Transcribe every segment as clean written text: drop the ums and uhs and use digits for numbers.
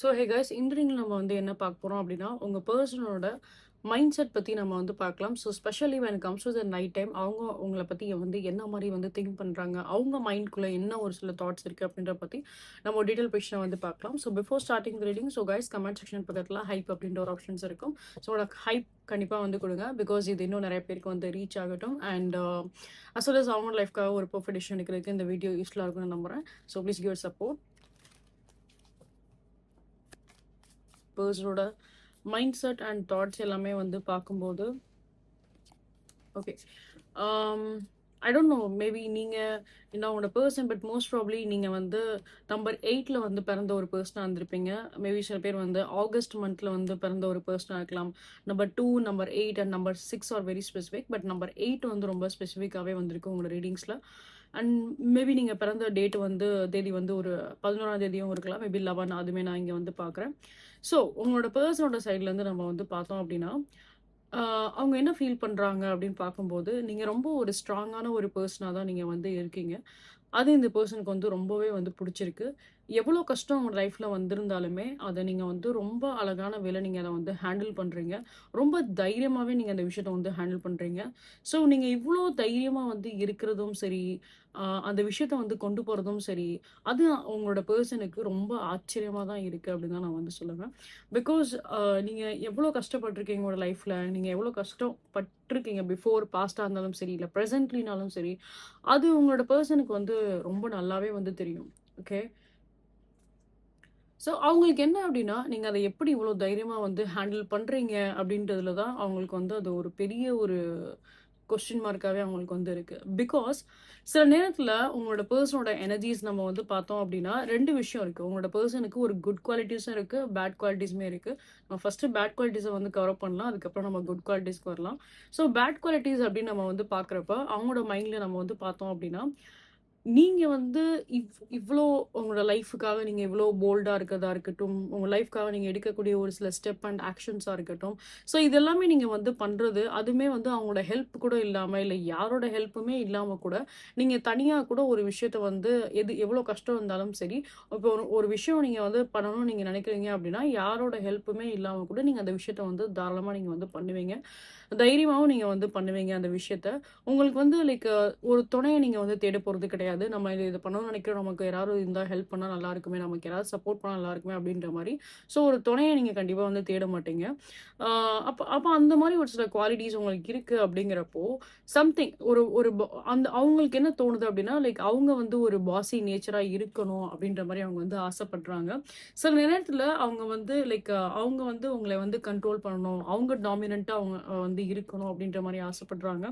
So hey guys இந்த ரீல்ல நம்ம என்ன பார்க்க போறோம் அப்படின்னா, உங்க பெர்சனோட மைண்ட் செட் பத்தி நம்ம பார்க்கலாம். So specially when it comes to the night time அவங்க உங்கள பத்தி என்ன மாரி திங்க் பண்றாங்க, அவங்க மைண்ட்குள்ள என்ன ஒரு சில தாட்ஸ் இருக்கு அப்படின்றத பத்தி நம்ம டீட்டெயில் பிக்சர பார்க்கலாம். So before starting the reading, so guys comment section பக்கத்துல ஹைப் அப்படின்ற ஒரு ஆப்ஷன்ஸ் இருக்கும். ஸோ உனக்கு ஹைப் கண்டிப்பா குடுங்க. பிகாஸ் இது இன்னும் நெறைய பேருக்கு ரீச் ஆகட்டும். அண்ட் அஸ் வெல் அஸ் அவங்க லைஃப்க்காக ஒரு பெர்ஃபெக்ட் டிசிஷன் எடுக்கிறதுக்கு இந்த வீடியோ யூஸ்ஃபுல்லா இருக்கும்னு நம்புறேன். So please give support. பர்சனோட மைண்ட் செட் அண்ட் தாட்ஸ் எல்லாமே பார்க்கும்போது okay. I don't know, maybe நீங்கள் உங்களோட பர்சன், பட் மோஸ்ட் ப்ராப்ளி நீங்கள் நம்பர் 8ல் பிறந்த ஒரு பர்சனாக இருந்திருப்பீங்க. மேபி சில பேர் ஆகஸ்ட் மந்தில் பிறந்த ஒரு பர்சனாக இருக்கலாம். Number 2, number 8 and number 6 are very specific. But number 8 ரொம்ப ஸ்பெசிஃபிக்காகவே வந்திருக்கு உங்களோட ரீடிங்ஸில். அண்ட் மேபி நீங்கள் பிறந்த டேட் தேதி ஒரு 11ஆம் தேதியும் இருக்கலாம், மேபி 11, அதுவுமே நான் இங்கே பார்க்குறேன். ஸோ உங்களோட பர்சனோட சைட்லேருந்து நம்ம பார்த்தோம் அப்படின்னா, அவங்க என்ன ஃபீல் பண்றாங்க அப்படின்னு பார்க்கும்போது, நீங்க ரொம்ப ஒரு ஸ்ட்ராங்கான ஒரு பெர்சனா தான் நீங்க இருக்கீங்க. அது இந்த பெர்சனுக்கு ரொம்பவே புடிச்சிருக்கு. எவ்வளோ கஷ்டம் உங்க லைஃப்ல வந்திருந்தாலுமே, அத நீங்க ரொம்ப அழகான வேல நீங்க அத ஹேண்டில் பண்றீங்க. ரொம்ப தைரியமாவே நீங்க அந்த விஷயத்த ஹேண்டில் பண்றீங்க. ஸோ நீங்க இவ்ளோ தைரியமா இருக்கிறதும் சரி, அந்த விஷயத்த கொண்டு போறதும் சரி, அது உங்களோட பெர்சனுக்கு ரொம்ப ஆச்சரியமா தான் இருக்கு அப்படின்னு தான் நான் சொல்லுவேன். பிகாஸ் நீங்க எவ்வளோ கஷ்டப்பட்டுருக்கீங்க உங்களோட லைஃப்ல, நீங்க எவ்வளோ கஷ்டப்பட்டுருக்கீங்க பிஃபோர் பாஸ்ட்டா இருந்தாலும் சரி, இல்ல பிரசன்ட்லினாலும் சரி, அது உங்களோட பெர்சனுக்கு ரொம்ப நல்லாவே தெரியும். ஓகே. ஸோ அவங்களுக்கு என்ன அப்டின்னா, நீங்க அத எப்படி இவ்ளோ தைரியமா ஹேண்டில் பண்றீங்க அப்படின்றதுல தான் அவங்களுக்கு அது ஒரு பெரிய ஒரு கொஸ்டின் மார்க்காவே அவங்களுக்கு இருக்கு. பிகாஸ் சில நேரத்துல உங்களோட பெர்சனோட எனர்ஜிஸ் நம்ம பார்த்தோம் அப்படின்னா, 2 விஷயம் இருக்கு. உங்களோட பெர்சனுக்கு ஒரு குட் குவாலிட்டீஸும் இருக்கு, பேட் குவாலிட்டீஸுமே இருக்கு. நம்ம ஃபர்ஸ்ட்டு பேட் குவாலிட்டீஸ கவர் அப் பண்ணலாம். அதுக்கப்புறம் நம்ம குட் குவாலிட்டீஸ்க்கு வரலாம். ஸோ பேட் குவாலிட்டீஸ் அப்படின்னு நம்ம பார்க்குறப்ப, அவங்களோட மைண்ட்ல நம்ம பார்த்தோம் அப்படின்னா, நீங்க இவ்ளோ உங்களோட லைஃப்‌க்காக நீங்க இவ்ளோ போல்டா இருக்கிறதா இருக்கட்டும், உங்க லைஃப்‌க்காக நீங்க எடுக்கக்கூடிய ஒரு சில ஸ்டெப் அண்ட் ஆக்ஷன்ஸா இருக்கட்டும். ஸோ இது எல்லாமே நீங்க பண்றது, அதுவுமே அவங்களோட ஹெல்ப் கூட இல்லாம, இல்ல யாரோட ஹெல்ப்புமே இல்லாம கூட, நீங்க தனியா கூட ஒரு விஷயத்த எவ்வளோ கஷ்டம் இருந்தாலும் சரி, இப்போ ஒரு ஒரு விஷயம் நீங்க பண்ணணும்னு நீங்க நினைக்கிறீங்க அப்படின்னா, யாரோட ஹெல்ப்புமே இல்லாம கூட நீங்க அந்த விஷயத்த தாராளமா நீங்க பண்ணுவீங்க. தைரியமாவும் நீங்க பண்ணுவீங்க அந்த விஷயத்த. உங்களுக்கு லைக் ஒரு துணைய நீங்க தேட போறது கிடையாது. நம்ம இத பண்ணணும்னு நினைக்கிறோம். நமக்கு யாராவது இருந்தா ஹெல்ப் பண்ணா நல்லா இருக்குமே, நமக்கு யாராவது சப்போர்ட் பண்ணா நல்லா இருக்குமே அப்படின்ற மாரி. ஸோ ஒரு துணைய நீங்க கண்டிப்பா தேட மாட்டீங்க. ஆ அப்ப அப்ப அந்த மாரி ஒரு சில குவாலிட்டீஸ் உங்களுக்கு இருக்கு அப்படிங்கிறப்போ, சம்திங் ஒரு ஒரு அந்த அவங்களுக்கு என்ன தோணுது அப்படின்னா, லைக் அவங்க ஒரு பாஸி நேச்சரா இருக்கணும் அப்படின்ற மாரி அவங்க ஆசைப்படுறாங்க. சில நேரத்துல அவங்க லைக் அவங்க உங்கள கண்ட்ரோல் பண்ணணும். அவங்க டாமினன்ட்டா அவங்க இருக்கணும் அப்படின்ற மாரி ஆசைப்படுறாங்க.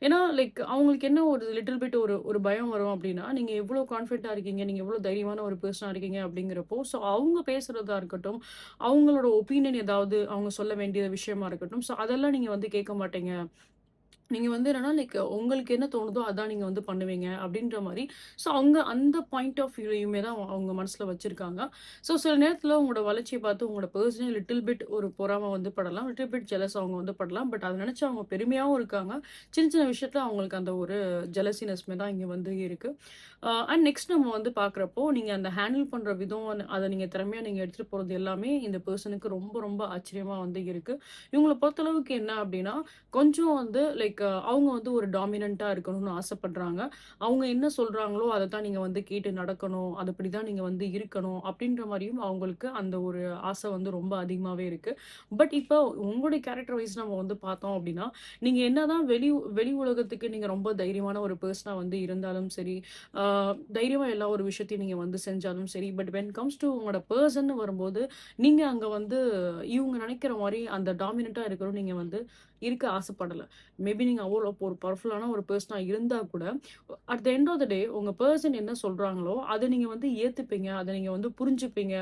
ஏன்னா, லைக் அவங்களுக்கு என்ன ஒரு லிட்டில் பிட் ஒரு ஒரு பயம் வரும் அப்டின்னா, நீங்க எவ்ளோ கான்ஃபிடென்ட்டா இருக்கீங்க, நீங்க எவ்ளோ தைரியமான ஒரு பெர்சனா இருக்கீங்க அப்டிங்கிறப்போ, ஸோ அவங்க பேசுறதா இருக்கட்டும், அவங்களோட ஒப்பீனியன் ஏதாவது அவங்க சொல்ல வேண்டிய விஷயமா இருக்கட்டும், ஸோ அதெல்லாம் நீங்க கேட்க மாட்டீங்க. நீங்க என்னன்னா, லைக் உங்களுக்கு என்ன தோணுதோ அதான் நீங்க பண்ணுவீங்க அப்டின்ற மாரி. ஸோ அவங்க அந்த பாயிண்ட் ஆஃப் வியூயுமே தான் அவங்க மனசுல வச்சிருக்காங்க. ஸோ சில நேரத்துல உங்களோட வளர்ச்சிய பார்த்து உங்களோட பெர்சனல் லிட்டில் பிட் ஒரு பொறாம படலாம். லிட்டில் பிட் ஜெலஸ் அவங்க படலாம். பட் அத நெனச்சு அவங்க பெருமையாவும் இருக்காங்க. சின்ன சின்ன விஷயத்துல அவங்களுக்கு அந்த ஒரு ஜெலசினஸ்மே தான் இங்க இருக்கு. அண்ட் நெக்ஸ்ட் நம்ம பார்க்குறப்போ, நீங்க அந்த ஹேண்டில் பண்ற விதம், அத நீங்க திறமையா நீங்க எடுத்துட்டு போறது எல்லாமே இந்த பெர்சனுக்கு ரொம்ப ரொம்ப ஆச்சரியமா இருக்கு. இவங்கள பொறுத்தளவுக்கு என்ன அப்டின்னா, கொஞ்சம் லைக் அவங்க ஒரு டாமினன்ட்டா இருக்கணும்னு ஆசைப்படுறாங்க. அவங்க என்ன சொல்றாங்களோ, அத தான் நீங்க கேட்டு நடக்கணும். அதுபடிதான் நீங்க இருக்கணும். அப்டின்ற மாரியும் அவங்களுக்கு அந்த ஒரு ஆசை ரொம்ப அதிகமாவே இருக்கு. பட் இப்ப உங்களுடைய கேரக்டர் வைஸ் நம்ம பார்த்தோம் அப்டின்னா, நீங்க என்னதான் வெளி உலகத்துக்கு நீங்க ரொம்ப தைரியமான ஒரு பெர்சனா இருந்தாலும் சரி, ஆ தைரியமா எல்லா ஒரு விஷயத்தையும் நீங்க செஞ்சாலும் சரி, பட் வென் கம்ஸ் டூ உங்களோட பெர்சன்னு வரும்போது, நீங்க அங்க இவங்க நெனைக்கிற மாரி அந்த டாமினன்ட்டா இருக்கணும்னு நீங்க இருக்க ஆசைப்படல. மேபி நீங்க அவ்வளோ ஒரு பவர்ஃபுல்லான ஒரு பெர்சனா இருந்தா கூட, at the end of the day உங்க பெர்சன் என்ன சொல்றாங்களோ, அத நீங்க ஏத்துப்பீங்க. அத நீங்க புரிஞ்சுப்பீங்க.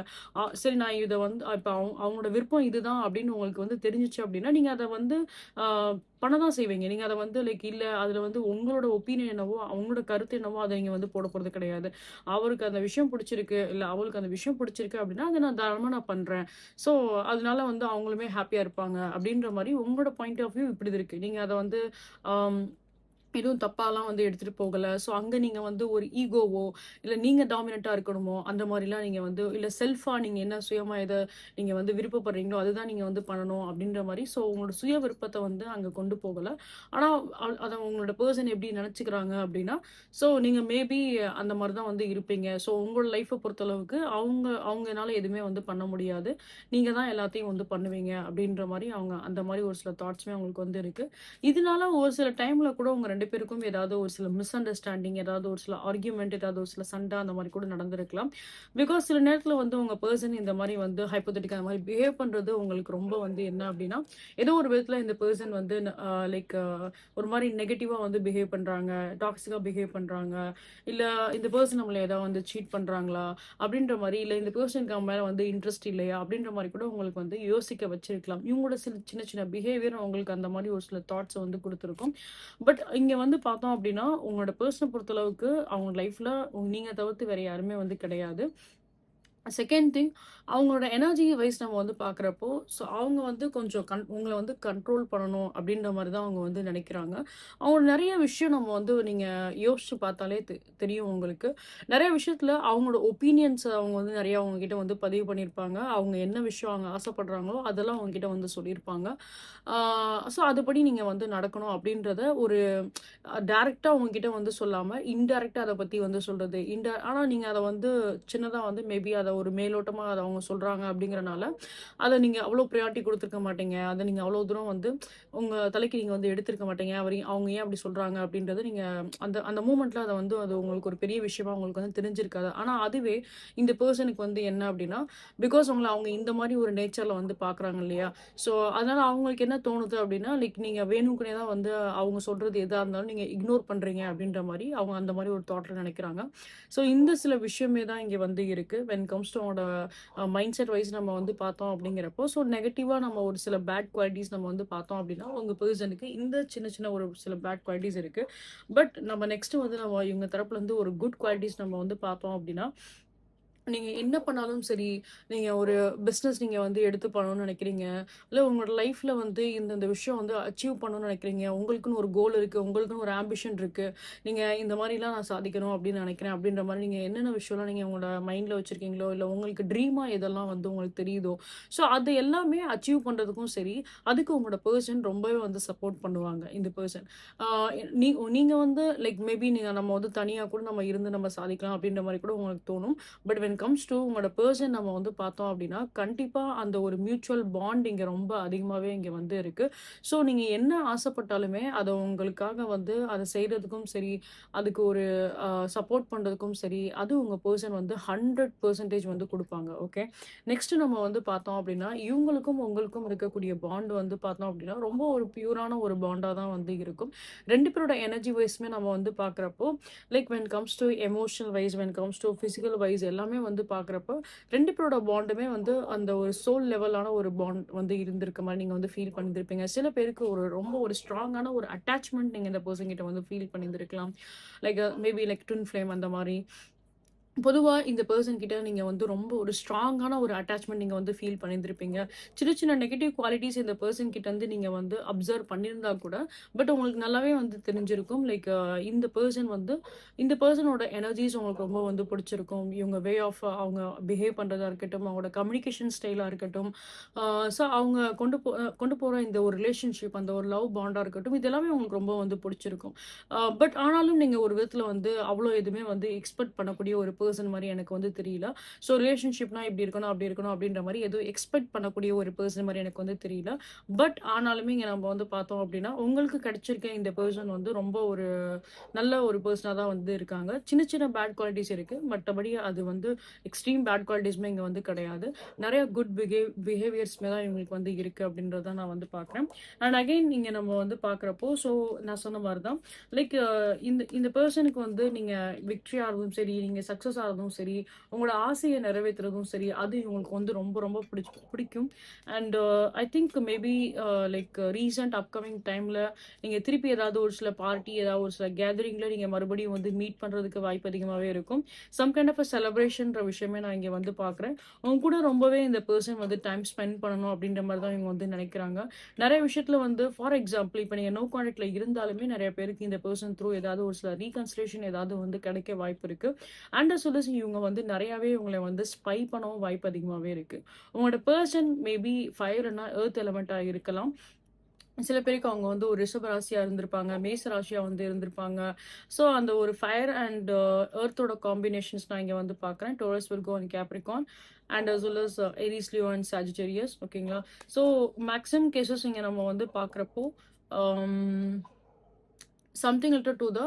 சரி, நான் இத இப்ப அவங்களோட விருப்பம் இதுதான் அப்படின்னு உங்களுக்கு தெரிஞ்சுச்சு அப்படின்னா, நீங்க அத ஆ பண்ண தான் செய்வீங்க. நீங்க அத லைக் இல்ல அதுல உங்களோட ஒப்பீனியன் என்னவோ, அவங்களோட கருத்து என்னவோ அத நீங்க போட போறது கிடையாது. அவருக்கு அந்த விஷயம் புடிச்சிருக்கு, இல்ல அவளுக்கு அந்த விஷயம் புடிச்சிருக்கு அப்படின்னா, அத நான் தாராளமா நான் பண்றேன். ஸோ அதனால அவங்களுமே ஹேப்பியா இருப்பாங்க. அப்படின்ற மாரி உங்களோட பாயிண்ட் ஆஃப் வியூ இப்படி இருக்கு. நீங்க அத ஆம் எதுவும் தப்பாலாம் வந்து எடுத்துட்டு போகல. ஸோ அங்க நீங்க வந்து ஒரு ஈகோவோ, இல்ல நீங்க டாமினன்ட்டா இருக்கணுமோ, அந்த மாரிலாம் நீங்க வந்து இல்ல செல்ஃபா நீங்க என்ன சுயமா எத நீங்க வந்து விருப்பப்படுறீங்களோ, அதுதான் நீங்க வந்து பண்ணணும் அப்டின்ற மாரி. ஸோ உங்களோட சுய விருப்பத்த வந்து அங்க கொண்டு போகல. ஆனா அத உங்களோட பெர்சன் எப்டி நெனச்சுக்கிறாங்க அப்டின்னா, ஸோ நீங்க மேபி அந்த மாரி தான் வந்து இருப்பீங்க. ஸோ உங்களோட லைஃப்ப பொறுத்தளவுக்கு அவங்கனால எதுவுமே வந்து பண்ண முடியாது. நீங்க தான் எல்லாத்தையும் வந்து பண்ணுவீங்க அப்டின்ற மாரி அவங்க அந்த மாரி ஒரு சில தாட்ஸுமே அவங்களுக்கு வந்து இருக்கு. இதனால ஒரு சில டைம்ல கூட உங்க 2 பேருக்கும் ஏதாவது ஒரு சில மிஸ் அண்டர்ஸ்டாண்டிங், ஏதாவது ஒரு சில ஆர்கியூமென்ட், ஏதாவது ஒரு சில சண்டை அந்த மாரி கூட நடந்திருக்கலாம். பிகாஸ் சில நேரத்துல வந்து உங்க பெர்சன் இந்த மாரி வந்து ஹைப்போதெட்டிக்கா அந்த மாரி பிஹேவ் பண்றது உங்களுக்கு ரொம்ப வந்து என்ன அப்டின்னா, ஏதோ ஒரு விதத்துல இந்த பெர்சன் வந்து லைக் ஒரு மாரி நெகட்டிவா வந்து பிஹேவ் பண்றாங்க, டாக்ஸிக்கா பிஹேவ் பண்றாங்க, இல்ல இந்த பெர்சன் நம்மள ஏதாவது வந்து சீட் பண்றாங்களா? அப்டின்ற மாரி, இல்ல இந்த பெர்சனுக்கு அவன் மேல வந்து இன்ட்ரெஸ்ட் இல்லையா? அப்டின்ற மாரி கூட உங்களுக்கு வந்து யோசிக்க வச்சிருக்கலாம். இவங்களோட சில சின்ன சின்ன பிஹேவியர் உங்களுக்கு அந்த மாரி ஒரு சில தாட்ஸ வந்து குடுத்துருக்கும். பட் இங்க வந்து பார்த்தோம் அப்டின்னா, உங்களோட பெர்சன பொறுத்தளவுக்கு அவங்க லைஃப்ல நீங்க தவிர்த்து வேற யாருமே வந்து கிடையாது. செகண்ட் திங் அவங்களோட எனர்ஜி வைஸ் நம்ம வந்து பார்க்குறப்போ, ஸோ அவங்க வந்து கொஞ்சம் உங்கள வந்து கண்ட்ரோல் பண்ணணும் அப்டின்ற மாரி தான் அவங்க வந்து நெனைக்கிறாங்க. அவங்க நெறைய விஷயம் நம்ம வந்து நீங்க யோசிச்சு பார்த்தாலே தெரியும் உங்களுக்கு. நெறைய விஷயத்துல அவங்களோட ஒப்பீனியன்ஸ அவங்க வந்து நெறைய உங்ககிட்ட வந்து பதிவு பண்ணியிருப்பாங்க. அவங்க என்ன விஷயம் அவங்க ஆசைப்படுறாங்களோ, அதெல்லாம் உங்ககிட்ட வந்து சொல்லியிருப்பாங்க. ஆ ஸோ அதுபடி நீங்க வந்து நடக்கணும் அப்டின்றத ஒரு டைரக்ட்டா உங்ககிட்ட வந்து சொல்லாம, இன்டைரக்ட்டா அத பத்தி வந்து சொல்றது. ஆனா நீங்க அத வந்து சின்னதா வந்து மேபி அத ஒரு மேலோட்டமா அத அவங்க சொல்றாங்க அப்படிங்கிறனால, அத நீங்க அவ்வளோ பிரையாரிட்டி குடுத்துருக்க மாட்டீங்க. அத நீங்க அவ்வளோ தூரம் வந்து உங்க தலைக்கு நீங்க வந்து எடுத்திருக்க மாட்டீங்க. அவங்க ஏன் அப்படி சொல்றாங்க அப்படின்றத நீங்க அந்த அந்த மூமெண்ட்ல அத வந்து அது உங்களுக்கு ஒரு பெரிய விஷயமா உங்களுக்கு வந்து தெரிஞ்சிருக்காது. ஆனா அதுவே இந்த பெர்சனுக்கு வந்து என்ன அப்படின்னா, பிகாஸ் உங்கள அவங்க இந்த மாரி ஒரு நேச்சர்ல வந்து பார்க்குறாங்க இல்லையா? ஸோ அதனால அவங்களுக்கு என்ன தோணுது அப்படின்னா, லைக் நீங்க வேணும்க்குனே தான் வந்து அவங்க சொல்றது எதா இருந்தாலும் நீங்க இக்னோர் பண்றீங்க அப்படின்ற மாரி அவங்க அந்த மாரி ஒரு தாட்ல நெனைக்கிறாங்க. ஸோ இந்த சில விஷயமே தான் இங்க வந்து இருக்கு. வென் கம்ஸ் டூ அவங்களோட மைண்ட் செட் வைஸ் நம்ம வந்து பார்த்தோம் அப்படிங்கிறப்போ, ஸோ நெகட்டிவா நம்ம ஒரு சில பேட் குவாலிட்டீஸ் நம்ம வந்து பார்த்தோம் அப்படின்னா, உங்க பெர்சனுக்கு இந்த சின்ன சின்ன ஒரு சில பேட் குவாலிட்டீஸ் இருக்கு. பட் நம்ம நெக்ஸ்ட் வந்து நம்ம இவங்க தரப்புல இருந்து ஒரு குட் குவாலிட்டீஸ் நம்ம வந்து பார்த்தோம் அப்படின்னா, நீங்க என்ன பண்ணாலும் சரி, நீங்க ஒரு பிசினஸ் நீங்க வந்து எடுத்து பண்ணணும்னு நெனைக்கிறீங்க. இல்ல உங்களோட லைஃப்ல வந்து இந்த விஷயம் வந்து அச்சீவ் பண்ணணும்னு நெனைக்கிறீங்க. உங்களுக்குன்னு ஒரு கோல் இருக்கு. உங்களுக்குன்னு ஒரு ஆம்பிஷன் இருக்கு. நீங்க இந்த மாரிலாம் நான் சாதிக்கணும் அப்படின்னு நெனைக்கிறேன். அப்படின்ற மாரி நீங்க என்னென்ன விஷயம்லாம் நீங்க உங்களோட மைண்ட்ல வச்சிருக்கீங்களோ, இல்ல உங்களுக்கு ட்ரீமா எதெல்லாம் வந்து உங்களுக்கு தெரியுதோ, ஸோ அது எல்லாமே அச்சீவ் பண்றதுக்கும் சரி, அதுக்கு உங்களோட பெர்சன் ரொம்பவே வந்து சப்போர்ட் பண்ணுவாங்க. இந்த பெர்சன். ஆ நீ நீங்க வந்து லைக் மேபி நம்ம வந்து தனியா கூட நம்ம இருந்து நம்ம சாதிக்கலாம் அப்படின்ற மாரி கூட உங்களுக்கு தோணும். பட் வென் கம்ஸ் டூ உங்களோட பெர்சன் நம்ம வந்து பார்த்தோம் அப்படின்னா, கண்டிப்பா அந்த ஒரு மியூச்சுவல் பாண்ட் இங்க ரொம்ப அதிகமாவே இங்க வந்து இருக்கு. ஸோ நீங்க என்ன ஆசைப்பட்டாலுமே, அத உங்களுக்காக வந்து அத செய்றதுக்கும் சரி, அதுக்கு ஒரு சப்போர்ட் பண்றதுக்கும் சரி, அது உங்க பெர்சன் வந்து 100% வந்து குடுப்பாங்க. ஓகே. நெக்ஸ்ட் நம்ம வந்து பார்த்தோம் அப்படின்னா, இவங்களுக்கும் உங்களுக்கும் இருக்கக்கூடிய பாண்ட் வந்து பார்த்தோம் அப்படின்னா, ரொம்ப ஒரு பியூரான ஒரு பாண்டா தான் வந்து இருக்கும். 2 பேரோட எனர்ஜி வைஸ்மே நம்ம வந்து பார்க்குறப்போ, like when comes to emotional wise, when comes to physical wise எல்லாமே வந்து பார்க்குறப்போ 2 பேரோட பாண்டுமே வந்து அந்த ஒரு சோல் லெவலான ஒரு பாண்ட் வந்து இருந்திருக்க மாரி நீங்க வந்து ஃபீல் பண்ணியிருப்பீங்க. சில பேருக்கு ஒரு ரொம்ப ஒரு ஸ்ட்ராங்கான ஒரு அட்டாச்மென்ட் நீங்க இந்த பெர்சன் கிட்ட வந்து ஃபீல் பண்ணியிருந்திருக்கலாம். Like maybe like twin flame அந்த மாரி. பொதுவா இந்த பெர்சன் கிட்ட நீங்க வந்து ரொம்ப ஒரு ஸ்ட்ராங்கான ஒரு அட்டாச்மென்ட் நீங்க வந்து ஃபீல் பண்ணியிருந்திருப்பீங்க. சின்ன சின்ன நெகட்டிவ் குவாலிட்டீஸ் இந்த பெர்சன் கிட்ட இருந்து நீங்க வந்து அப்சர்வ் பண்ணியிருந்தா கூட, பட் உங்களுக்கு நல்லாவே வந்து தெரிஞ்சிருக்கும். லைக் இந்த பெர்சனோட எனர்ஜிஸ் உங்களுக்கு ரொம்ப வந்து பிடிச்சிருக்கும். இவங்க வே ஆஃப் அவங்க பிஹேவ் பண்றதா இருக்கட்டும், அவங்களோட கம்யூனிகேஷன் ஸ்டைலா இருக்கட்டும், ஸோ அவங்க கொண்டு போற இந்த ஒரு ரிலேஷன்ஷிப் அந்த ஒரு லவ் பாண்டா இருக்கட்டும், இது எல்லாமே உங்களுக்கு ரொம்ப வந்து பிடிச்சிருக்கும். பட் ஆனாலும் நீங்க ஒரு விதத்துல வந்து அவ்ளோ எதுவுமே வந்து எக்ஸ்பெக்ட் பண்ணக்கூடிய ஒரு பெர்சன் மாரி எனக்கு வந்து தெரியல. ஸோ ரிலேஷன்ஷிப்னா இப்படி இருக்கணும், அப்படி இருக்கணும் அப்படின்ற மாரி எதுவும் எக்ஸ்பெக்ட் பண்ணக்கூடிய ஒரு பெர்சன் மாரி எனக்கு வந்து தெரியல. பட் ஆனாலுமே இங்க நம்ம வந்து பார்த்தோம் அப்படின்னா, உங்களுக்கு கிடைச்சிருக்க இந்த பெர்சன் வந்து ரொம்ப ஒரு நல்ல ஒரு பெர்சனா தான் வந்து இருக்காங்க. சின்ன சின்ன பேட் குவாலிட்டீஸ் இருக்கு. மத்தபடி அது வந்து எக்ஸ்ட்ரீம் பேட் குவாலிட்டீஸ்மே இங்க வந்து கிடையாது. நெறைய குட் பிஹேவியர்ஸ்மே தான் இவங்களுக்கு வந்து இருக்கு அப்படின்றத நான் வந்து பார்க்குறேன். அண்ட் அகைன் இங்க நம்ம வந்து பார்க்குறப்போ, ஸோ நான் சொன்ன மாரி தான் லைக் இந்த இந்த பெர்சனுக்கு வந்து நீங்க விக்டரி ஆகவும் சரி, நீங்க சக்சஸ் சக்ஸஸ் ஆகுறதும் சரி, உங்களோட ஆசைய நிறைவேத்துறதும் சரி, அது இவங்களுக்கு வந்து ரொம்ப ரொம்ப பிடிக்கும். And I think maybe like recent upcoming டைம்ல நீங்க திருப்பி ஏதாவது ஒரு சில பார்ட்டி, ஏதாவது ஒரு சில கேதரிங்ல நீங்க மறுபடியும் வந்து மீட் பண்றதுக்கு வாய்ப்பு அதிகமாவே இருக்கும். சம் கைண்ட் ஆஃப் அ செலிப்ரேஷன்ற விஷயமே நான் இங்க வந்து பார்க்குறேன். உங்க கூட ரொம்பவே இந்த பெர்சன் வந்து டைம் ஸ்பெண்ட் பண்ணணும் அப்படின்ற மாரி தான் இவங்க வந்து நினைக்கிறாங்க. நெறைய விஷயத்துல வந்து ஃபார் எக்ஸாம்பிள் இப்ப நீங்க நோ கான்டாக்ட்ல இருந்தாலுமே நெறைய பேருக்கு இந்த பெர்சன் த்ரூ ஏதாவது ஒரு சில ரீகன்சிலியேஷன் ஏதாவது வந்து கிடைக்க வாய்ப்பு இருக்கு. அண்ட் அஸ் வெல் அஸ் இவங்க வந்து நெறையாவே உங்கள வந்து ஸ்பை பண்ணவும் வாய்ப்பு அதிகமாவே இருக்கு. உங்களோட பெர்சன் மேபி ஃபயர் இல்லனா எர்த் எலிமெண்ட்டா இருக்கலாம். சில பேருக்கு அவங்க வந்து ஒரு ரிஷப ராசியா இருந்திருப்பாங்க, மேச ராசியா வந்து இருந்திருப்பாங்க. ஸோ அந்த ஒரு ஃபயர் அண்ட் எர்த்தோட காம்பினேஷன்ஸ் நான் இங்க வந்து பார்க்குறேன். Taurus, Virgo and Capricorn and as well as Aries, Leo and Sagittarius ஓகேங்களா? ஸோ மேக்ஸிமம் கேஸஸ் இங்க நம்ம வந்து பார்க்குறப்போ, um something related to the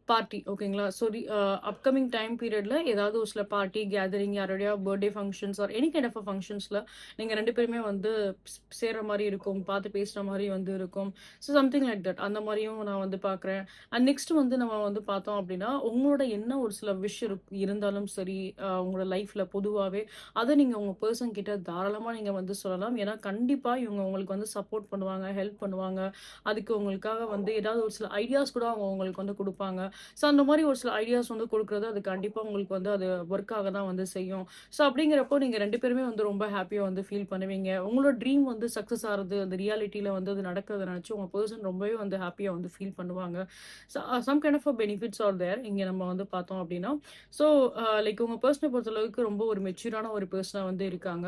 party ஓகேங்களா? ஸோ அப்கமிங் டைம் பீரியட்ல ஏதாவது ஒரு சில பார்ட்டி, கேதரிங், யாருடைய birthday functions or any kind of a ஃபங்ஷன்ஸ்ல நீங்க 2 பேருமே வந்து சேர்ற மாரி இருக்கும். பார்த்து பேசுற மாரி வந்து இருக்கும். So something like that. அந்த மாரியும் நான் வந்து பார்க்குறேன். அண்ட் நெக்ஸ்ட் வந்து நம்ம வந்து பார்த்தோம் அப்டின்னா, உங்களோட என்ன ஒரு சில விஷ் இருந்தாலும் சரி, உங்களோட லைஃப்ல பொதுவாவே அத நீங்க உங்க பெர்சன் கிட்ட தாராளமா நீங்க வந்து சொல்லலாம். ஏன்னா கண்டிப்பா இவங்க உங்களுக்கு வந்து சப்போர்ட் பண்ணுவாங்க, ஹெல்ப் பண்ணுவாங்க. அதுக்கு உங்களுக்காக வந்து ஏதாவது ஒரு சில ஐடியாஸ் கூட அவங்க உங்களுக்கு வந்து குடுப்பாங்க. ஸோ அந்த மாரி ஒரு சில ஐடியாஸ் வந்து குடுக்குறது, அது கண்டிப்பா உங்களுக்கு வந்து அது ஒர்க் ஆக தான் வந்து செய்யும். ஸோ அப்படிங்கிறப்போ நீங்க 2 பேருமே வந்து ரொம்ப ஹேப்பியா வந்து ஃபீல் பண்ணுவீங்க. உங்களோட ட்ரீம் வந்து சக்சஸ் ஆறது, அந்த ரியாலிட்டில வந்து அது நடக்கிறத நெனச்சு உங்க பெர்சன் ரொம்பவே வந்து ஹேப்பியா வந்து ஃபீல் பண்ணுவாங்க. ச some kind of benefits are there. இங்க நம்ம வந்து பார்த்தோம் அப்படின்னா. ஸோ லைக் உங்க பெர்சன பொறுத்தளவுக்கு ரொம்ப ஒரு மெச்சூரான ஒரு பெர்சனா வந்து இருக்காங்க.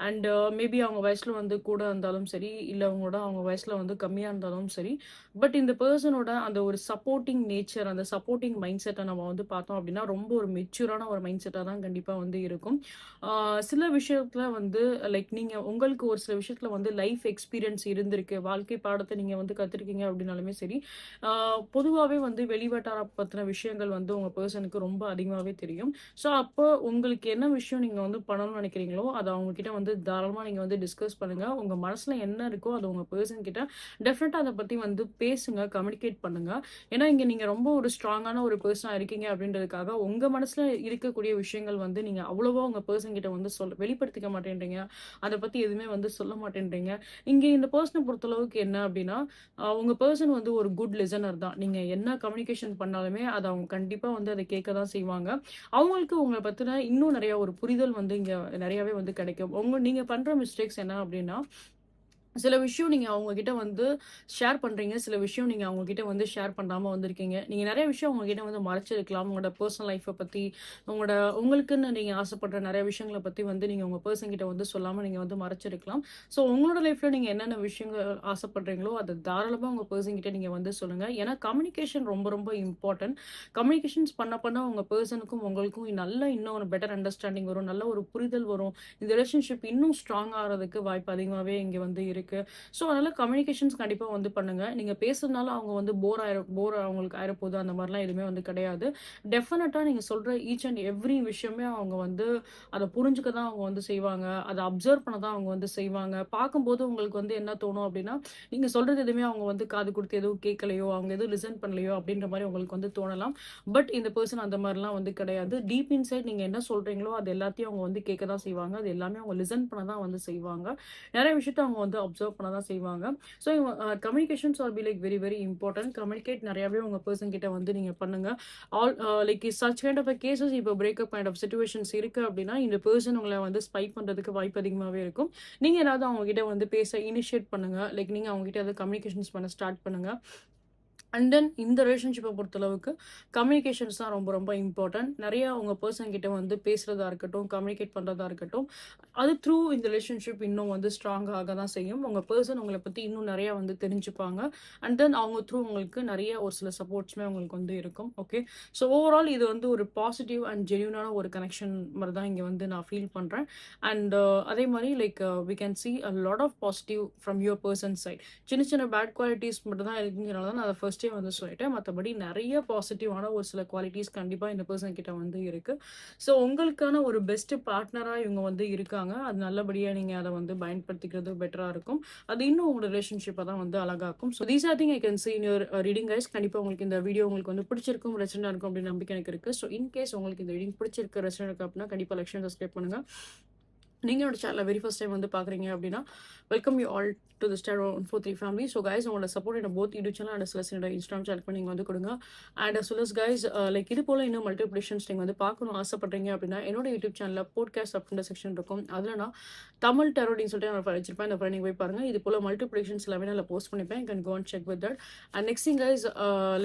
அண்ட் மேபி அவங்க வயசுல வந்து கூட இருந்தாலும் சரி, இல்ல அவங்க வயசுல வந்து கம்மியா இருந்தாலும் சரி, பட் இந்த பெர்சனோட அந்த ஒரு சப்போர்ட்டிங் நேச்சர், அந்த சப்போர்ட்டிங் மைண்ட் செட்ட நம்ம வந்து பார்த்தோம் அப்படின்னா, ரொம்ப ஒரு மெச்சூரான ஒரு மைண்ட் செட்டா தான் கண்டிப்பா வந்து இருக்கும். ஆ சில விஷயத்துல வந்து லைக் நீங்க உங்களுக்கு ஒரு சில விஷயத்துல வந்து லைஃப் எக்ஸ்பீரியன்ஸ் இருந்திருக்கு. வாழ்க்கை பாடத்த நீங்க வந்து கத்துருக்கீங்க அப்படின்னாலுமே சரி, ஆ பொதுவாவே வந்து வெளிவட்டாரம் பத்தின விஷயங்கள் வந்து உங்க பெர்சனுக்கு ரொம்ப அதிகமாவே தெரியும். ஸோ அப்போ உங்களுக்கு என்ன விஷயம் நீங்க வந்து பண்ணணும்னு நினைக்கிறீங்களோ, அத அவங்க கிட்ட வந்து தாராளமா நீங்க வந்து டிஸ்கஸ் பண்ணுங்க. உங்க மனசுல என்ன இருக்கோ, அத உங்க பெர்சன் கிட்ட டெஃபினட்டா அத பத்தி வந்து பேசுங்க, கம்யூனிகேட் பண்ணுங்க. ஏன்னா, இங்க நீங்க ரொம்ப ஒரு ஸ்ட்ராங்கான ஒரு பெர்சனா இருக்கீங்க அப்படின்றதுக்காக, உங்க மனசுல இருக்கக்கூடிய விஷயங்கள் வந்து நீங்க அவ்வளவா உங்க பெர்சன் கிட்ட வந்து வெளிப்படுத்திக்க மாட்டேன்றீங்க. அத பத்தி எதுவுமே வந்து சொல்ல மாட்டேன்றீங்க. இங்க இந்த பெர்சன பொறுத்தளவுக்கு என்ன அப்படின்னா, உங்க பெர்சன் வந்து ஒரு குட் லிசனர் தான். நீங்க என்ன கம்யூனிகேஷன் பண்ணாலுமே, அத அவங்க கண்டிப்பா வந்து அத கேட்க தான் செய்வாங்க. அவங்களுக்கு உங்கள பத்தின இன்னும் நெறைய ஒரு புரிதல் வந்து இங்க நெறையாவே வந்து கிடைக்கும். நீங்க பண்ற மிஸ்டேக்ஸ் என்ன அப்படின்னா, சில விஷயம் நீங்க அவங்க கிட்ட வந்து ஷேர் பண்றீங்க. சில விஷயம் நீங்க அவங்க கிட்ட வந்து ஷேர் பண்ணாம வந்திருக்கீங்க. நீங்க நெறைய விஷயம் அவங்க கிட்ட வந்து மறைச்சிருக்கலாம். உங்களோட பெர்சனல் லைஃப்ப பத்தி, உங்களுக்குன்னு நீங்க ஆசைப்படுற நெறைய விஷயங்கள பத்தி வந்து நீங்க உங்க பெர்சன் கிட்ட வந்து சொல்லாம நீங்க வந்து மறைச்சிருக்கலாம். ஸோ உங்களோட லைஃப்ல நீங்க என்னென்ன விஷயங்கள் ஆசைப்படுறீங்களோ, அத தாராளமா உங்க பெர்சன் கிட்ட நீங்க வந்து சொல்லுங்க. ஏன்னா கம்யூனிகேஷன் ரொம்ப ரொம்ப இம்பார்ட்டன்ட். கம்யூனிகேஷன்ஸ் பண்ண பண்ண உங்க பெர்சனுக்கும் உங்களுக்கும் நல்ல இன்னும் ஒரு பெட்டர் அண்டர்ஸ்டாண்டிங் வரும். நல்ல ஒரு புரிதல் வரும். இந்த ரிலேஷன்ஷிப் இன்னும் ஸ்ட்ராங் ஆகுறதுக்கு வாய்ப்பு அதிகமாவே இங்க வந்து இருக்கு. ஸோ, அதனால கம்யூனிகேஷன்ஸ் கண்டிப்பா வந்து பண்ணுங்க. நீங்க பேசுறதுனால அவங்க வந்து போர் அவங்களுக்கு ஆயிறப்போது அந்த மாரிலாம் எதுவுமே வந்து கிடையாது. டெஃபினட்டா நீங்க சொல்ற ஈச் அண்ட் எவ்ரி விஷயமே அவங்க வந்து அத புரிஞ்சுக்க தான் அவங்க வந்து செய்வாங்க. அத அப்சர்வ் பண்ண தான் அவங்க வந்து செய்வாங்க. பார்க்கும்போது உங்களுக்கு வந்து என்ன தோணும் அப்டின்னா, நீங்க சொல்றது எதுவுமே அவங்க வந்து காது குடுத்து எதுவும் கேட்கலையோ, அவங்க எதுவும் லிசன் பண்ணலையோ அப்டின்ற மாரி உங்களுக்கு வந்து தோணலாம். பட் இந்த பெர்சன் அந்த மாரிலாம் வந்து கிடையாது. டீப் இன்சைட் நீங்க என்ன சொல்றீங்களோ, அது எல்லாத்தையும் அவங்க வந்து கேட்க தான் செய்வாங்க. அது எல்லாமே அவங்க லிசன் பண்ண தான் வந்து செய்வாங்க. நெறைய விஷயத்த அவங்க வந்து அப்சர்வ் பண்ண தான் செய்வாங்க. So communications are be like very very important. Communicate நெறையாவே உங்க பெர்சன் கிட்ட வந்து நீங்க பண்ணுங்க. All like such kind of cases இப்போ பிரேக்கப் கைண்ட் ஆஃப் சிச்சுவேஷன்ஸ் இருக்கு அப்டின்னா, இந்த பெர்சன் உங்கள வந்து ஸ்பை பண்றதுக்கு வாய்ப்பு அதிகமாவே இருக்கும். நீங்க ஏதாவது அவங்க கிட்ட வந்து பேச இனிஷியேட் பண்ணுங்க. லைக் நீங்க அவங்க கிட்ட ஏதாவது கம்யூனிகேஷன்ஸ் பண்ண ஸ்டார்ட் பண்ணுங்க. அண்ட் தென் இந்த ரிலேஷன்ஷிப்ப பொறுத்தளவுக்கு கம்யூனிகேஷன்ஸ் தான் ரொம்ப ரொம்ப இம்பார்ட்டன்ட். நெறைய உங்க பெர்சன் கிட்ட வந்து பேசுறதா இருக்கட்டும், கம்யூனிகேட் பண்றதா இருக்கட்டும், அது த்ரூ இந்த ரிலேஷன்ஷிப் இன்னும் வந்து ஸ்ட்ராங் ஆக தான் செய்யும். உங்க பெர்சன் உங்கள பத்தி இன்னும் நெறைய வந்து தெரிஞ்சுப்பாங்க. அண்ட் தென் அவங்க த்ரூ உங்களுக்கு நெறைய ஒரு சில சப்போர்ட்ஸ்மே உங்களுக்கு வந்து இருக்கும். ஓகே. ஸோ ஓவரால் இது வந்து ஒரு பாசிட்டிவ் அண்ட் ஜென்யூனான ஒரு கனெக்ஷன் மாரி தான் இங்க வந்து நான் ஃபீல் பண்றேன். அண்ட் அதே மாரி like we can see a lot of positive from your person side. சின்ன சின்ன பேட் குவாலிட்டீஸ் மட்டும் தான் இருக்குங்கிறனால தான் நான் அத ஃபர்ஸ்ட் ஃபர்ஸ்ட்டே வந்து சொல்லிட்டேன். மத்தபடி நெறைய பாசிட்டிவான ஒரு சில குவாலிட்டீஸ் கண்டிப்பா இந்த பெர்சன் கிட்ட வந்து இருக்கு. ஸோ உங்களுக்கான ஒரு பெஸ்ட் பார்ட்னரா இவங்க வந்து இருக்காங்க. அது நல்லபடியா நீங்க அத வந்து பயன்படுத்திக்கிறது பெட்டரா இருக்கும். அது இன்னும் உங்க ரிலேஷன்ஷிப்ப தான் வந்து அழகாக்கும். So these are thing I can see in your reading guys. கண்டிப்பா உங்களுக்கு இந்த வீடியோ உங்களுக்கு வந்து பிடிச்சிருக்கும், ரெசனன்ட்டா இருக்கும் அப்படின்னு நம்பிக்கை எனக்கு இருக்கு. ஸோ இன் கேஸ் உங்களுக்கு இந்த ரீடிங் பிடிச்சிருக்கு, ரெசனன்ட் இருக்கு அப்படின்னா கண்டிப்பா லைக், ஷேர், சப்ஸ்கிரைப் பண்ணுங்க. நீங்க என்னோட சேனல வெரி ஃபர்ஸ்ட் டைம் வந்து பார்க்குறீங்க அப்படின்னா, welcome you all to the star 143 family. So guys உங்களோட சப்போர்ட் என்ன both YouTube channel and plus என்னோட இன்ஸ்டாகிராம் சேனலுக்கு நீங்க வந்து கொடுங்க. And as well as guys like இது போல இன்னும் மல்டிபிளிகேஷன்ஸ் நீங்க வந்து பார்க்கணும் ஆசைப்படுறீங்க அப்படின்னா, என்னோட யூடியூப் சேனல்ல பாட்காஸ்ட் அப்படின்ற செக்ஷன் இருக்கும். அதுல நான் தமிழ் டெரோடின்னு சொல்லிட்டு நான் வச்சிருப்பேன். அந்த நீங்க போய் பாருங்க. இது போல மல்டிபிளிகேஷன்ஸ் எல்லாமே நான் போஸ்ட் பண்ணிப்பேன். You can go and check with that. And next thing guys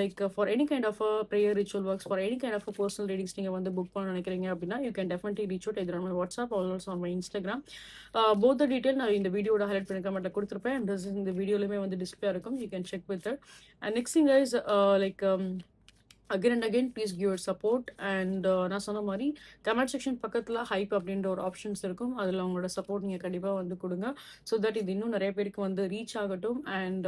like for any kind of prayer ritual works, for any kind of personal readings நீங்க வந்து புக் பண்ண நினைக்கிறீங்க அப்படின்னா, you can definitely reach out either on my WhatsApp or also on my Instagram. Both the detail நான் இந்த வீடியோட highlight பண்ணி கமெண்ட்ல கொடுத்துருப்பேன். அண்ட் இந்த வீடியோலயுமே வந்து டிஸ்பிளே இருக்கும். You can check with that. And next thing guys like again and again please give your support. And நான் சொன்ன மாதிரி கமெண்ட் செக்ஷன் பக்கத்தில் ஹைப் அப்படின்ற ஒரு ஆப்ஷன்ஸ் இருக்கும். அதில் உங்களோட சப்போர்ட் நீங்கள் கண்டிப்பாக வந்து கொடுங்க. ஸோ தட் இது இன்னும் நிறைய பேருக்கு வந்து ரீச் ஆகட்டும். அண்ட்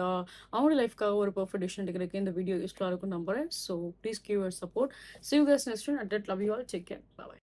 அவங்களோட லைஃப்க்காக ஒரு பர்ஃபெக்ட் டிசிஷன் எடுக்கிறதுக்கு இந்த வீடியோ யூஸ்ஃபுல்லாக இருக்கும் நம்புறேன். So please give your support. See you guys next one. At that, love you all. Take care. Bye bye.